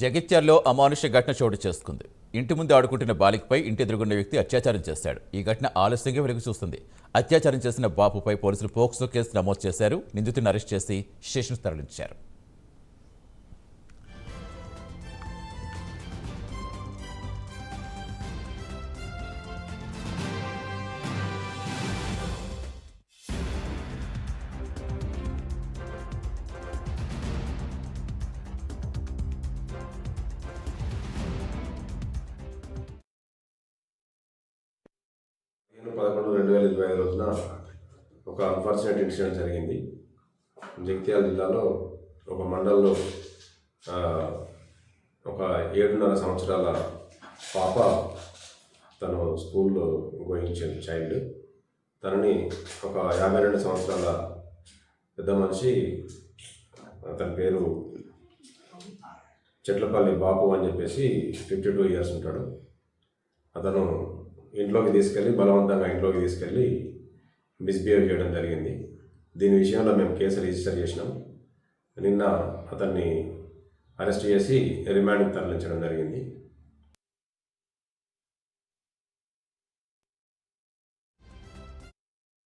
జగిత్యాల్లో అమానుష్య ఘటన చోటు చేసుకుంది. ఇంటి ముందు ఆడుకుంటున్న బాలికపై ఇంటి ఎదురుగున్న వ్యక్తి అత్యాచారం చేశాడు. ఈ ఘటన ఆలస్యంగా వెలుగు చూస్తుంది. అత్యాచారం చేసిన బాపుపై పోలీసులు పోక్సో కేసు నమోదు చేశారు. నిందితుడిని అరెస్ట్ చేసి స్టేషన్కు తరలించారు. నేను 11/2025 రోజున ఒక అన్ఫార్చునేట్ ఇన్సిడెంట్ జరిగింది. జగిత్యాల జిల్లాలో ఒక మండలంలో ఒక 7.5 సంవత్సరాల పాప తను స్కూల్లో గోయింగ్ చైల్డ్. తనని ఒక 52 సంవత్సరాల పెద్ద మనిషి, అతని పేరు చెట్లపల్లి బాపు అని చెప్పేసి 52 ఇయర్స్ ఉంటాడు. అతను బలవంతంగా ఇంట్లోకి తీసుకెళ్ళి మిస్బిహేవ్ చేయడం జరిగింది. దీని విషయంలో మేము కేసు రిజిస్టర్ చేసినాం. నిన్న అతన్ని అరెస్ట్ చేసి రిమాండ్కి తరలించడం జరిగింది.